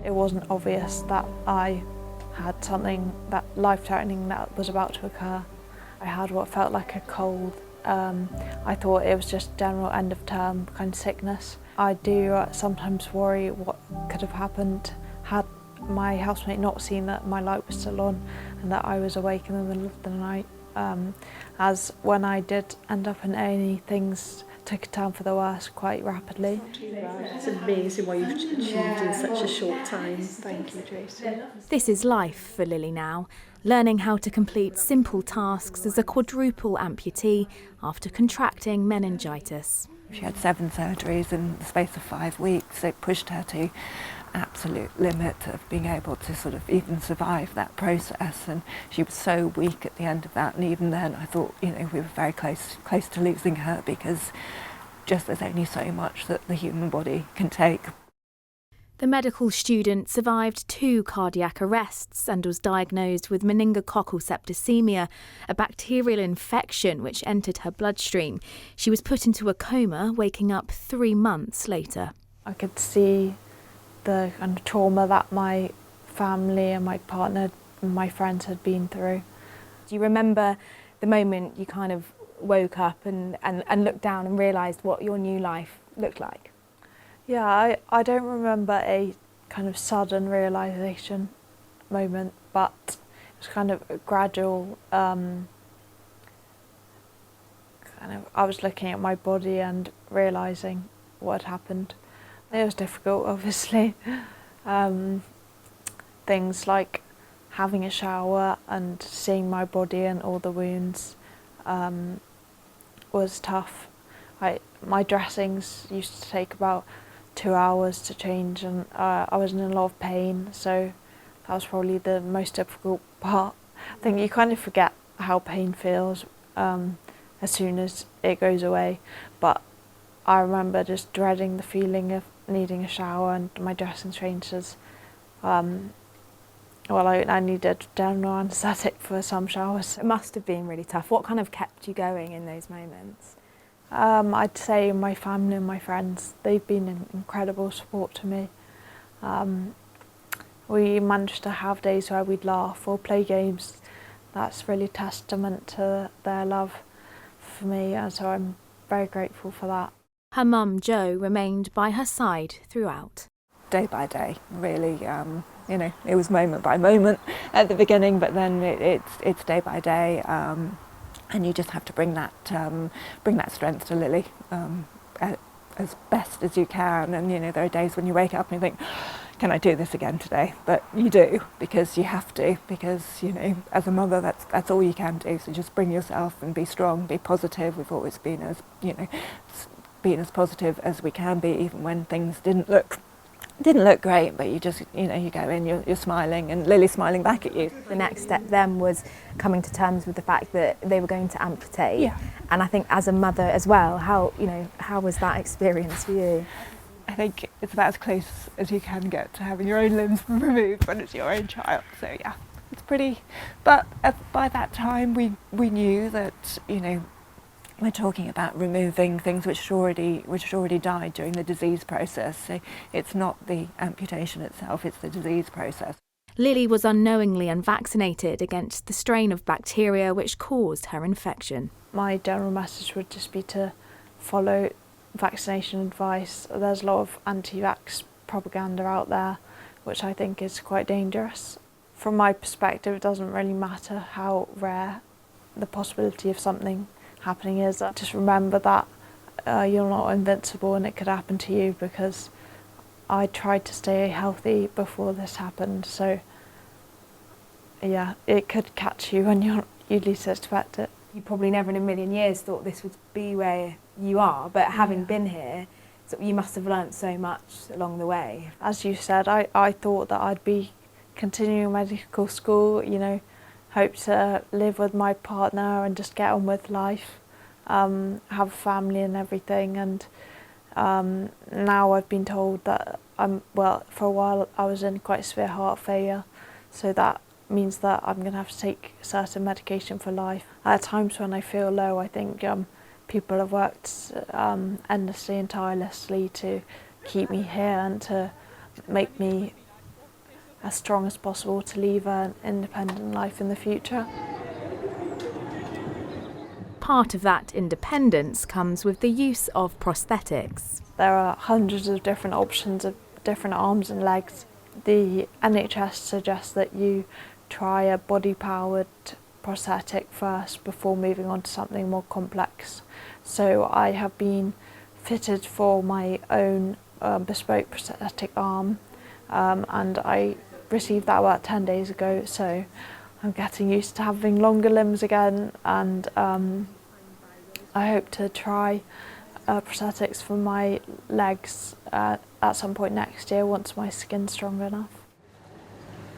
It wasn't obvious that I had something that life-threatening that was about to occur. I had what felt like a cold. I thought it was just general end of term kind of sickness. I do sometimes worry what could have happened had my housemate not seen that my light was still on and that I was awake in the middle of the night. As when I did end up in A&E, things took a turn for the worse quite rapidly. It's amazing what you've achieved in such a short time. Thank you, Tracy. This is life for Lily now, learning how to complete simple tasks as a quadruple amputee after contracting meningitis. She had 7 surgeries in the space of 5 weeks. It pushed her to absolute limit of being able to sort of even survive that process, and she was so weak at the end of that. And even then I thought, you know, we were very close to losing her, because just there's only so much that the human body can take. The medical student survived 2 cardiac arrests and was diagnosed with meningococcal septicemia, a bacterial infection which entered her bloodstream. She was put into a coma, waking up 3 months later. I could see the kind of trauma that my family and my partner and my friends had been through. Do you remember the moment you kind of woke up and looked down and realised what your new life looked like? Yeah, I don't remember a kind of sudden realisation moment, but it was kind of a gradual, I was looking at my body and realising what had happened. It was difficult, obviously. Things like having a shower and seeing my body and all the wounds was tough. My dressings used to take about 2 hours to change, and I was in a lot of pain, so that was probably the most difficult part. I think you kind of forget how pain feels as soon as it goes away, but I remember just dreading the feeling of needing a shower and my dressing changes. I needed general anaesthetic for some showers. It must have been really tough. What kind of kept you going in those moments? I'd say my family and my friends, they've been an incredible support to me. We managed to have days where we'd laugh or play games. That's really testament to their love for me, and so I'm very grateful for that. Her mum, Jo, remained by her side throughout. Day by day, really. You know, it was moment by moment at the beginning, but then it's day by day. And you just have to bring that strength to Lily as best as you can. And you know, there are days when you wake up and you think, can I do this again today? But you do, because you have to, because you know, as a mother, that's all you can do. So just bring yourself and be strong, be positive. We've always been as as positive as we can be, even when things didn't look great, but you just, you know, you go in, you're smiling, and Lily's smiling back at you. The next step then was coming to terms with the fact that they were going to amputate. Yeah. And I think as a mother as well, how was that experience for you? I think it's about as close as you can get to having your own limbs removed when it's your own child. So yeah, it's pretty. But by that time, we knew that, you know, we're talking about removing things which had already died during the disease process. So it's not the amputation itself, it's the disease process. Lily was unknowingly unvaccinated against the strain of bacteria which caused her infection. My general message would just be to follow vaccination advice. There's a lot of anti-vax propaganda out there, which I think is quite dangerous. From my perspective, it doesn't really matter how rare the possibility of something happening is. Just remember that you're not invincible and it could happen to you, because I tried to stay healthy before this happened, so yeah, it could catch you when you least expect it. You probably never in a million years thought this would be where you are, but having been here, you must have learnt so much along the way. As you said, I thought that I'd be continuing medical school, you know, hope to live with my partner and just get on with life, have a family and everything. And now I've been told that for a while I was in quite severe heart failure, so that means that I'm going to have to take certain medication for life. At times when I feel low, I think people have worked endlessly and tirelessly to keep me here and to make me as strong as possible to leave an independent life in the future. Part of that independence comes with the use of prosthetics. There are hundreds of different options of different arms and legs. The NHS suggests that you try a body-powered prosthetic first before moving on to something more complex. So I have been fitted for my own bespoke prosthetic arm, and I received that about 10 days ago, so I'm getting used to having longer limbs again, and I hope to try prosthetics for my legs at some point next year once my skin's strong enough.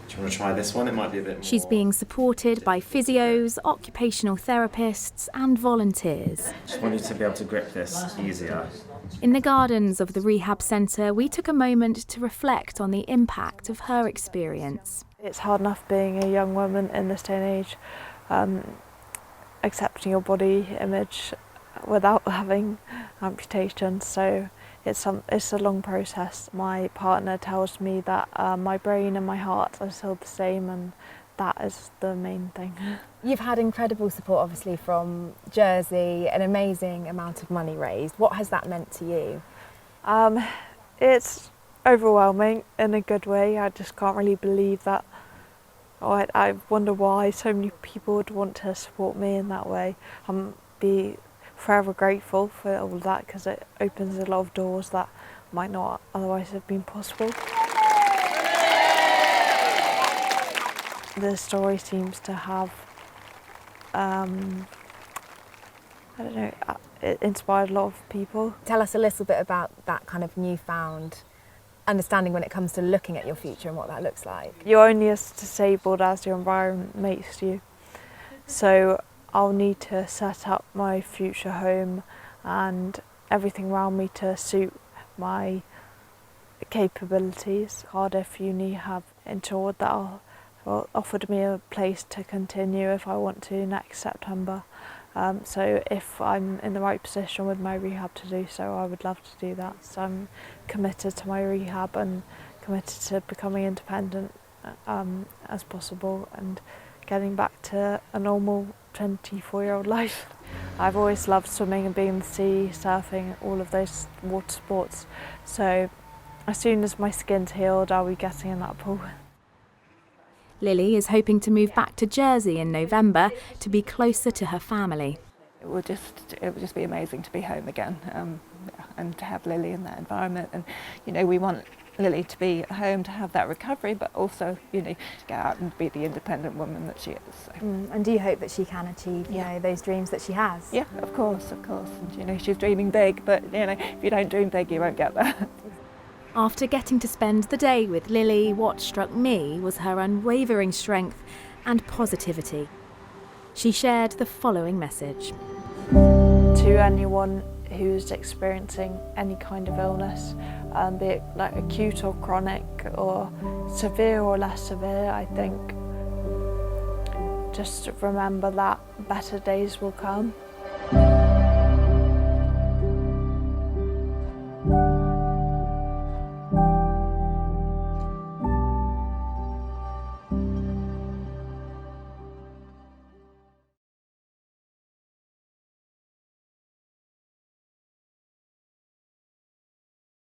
Do you want to try this one? It might be a bit more... She's being supported by physios, occupational therapists and volunteers. Just want you to be able to grip this easier. In the gardens of the rehab centre, we took a moment to reflect on the impact of her experience. It's hard enough being a young woman in this day and age, accepting your body image without having amputation, so it's a long process. My partner tells me that my brain and my heart are still the same, and that is the main thing. You've had incredible support, obviously, from Jersey, an amazing amount of money raised. What has that meant to you? It's overwhelming in a good way. I just can't really believe that. I wonder why so many people would want to support me in that way. I'm be forever grateful for all of that, because it opens a lot of doors that might not otherwise have been possible. The story seems to have, it inspired a lot of people. Tell us a little bit about that kind of newfound understanding when it comes to looking at your future and what that looks like. You're only as disabled as your environment makes you. So I'll need to set up my future home and everything around me to suit my capabilities. Cardiff Uni have ensured that offered me a place to continue if I want to next September. So if I'm in the right position with my rehab to do so, I would love to do that. So I'm committed to my rehab and committed to becoming independent as possible and getting back to a normal 24-year-old life. I've always loved swimming and being in the sea, surfing, all of those water sports. So as soon as my skin's healed, I'll be getting in that pool. Lily is hoping to move back to Jersey in November to be closer to her family. It would just be amazing to be home again, and to have Lily in that environment. And we want Lily to be at home to have that recovery, but also to get out and be the independent woman that she is. So. And do you hope that she can achieve those dreams that she has? Yeah, of course. And she's dreaming big, but if you don't dream big, you won't get there. After getting to spend the day with Lily, what struck me was her unwavering strength and positivity. She shared the following message. To anyone who's experiencing any kind of illness, be it like acute or chronic or severe or less severe, I think just remember that better days will come.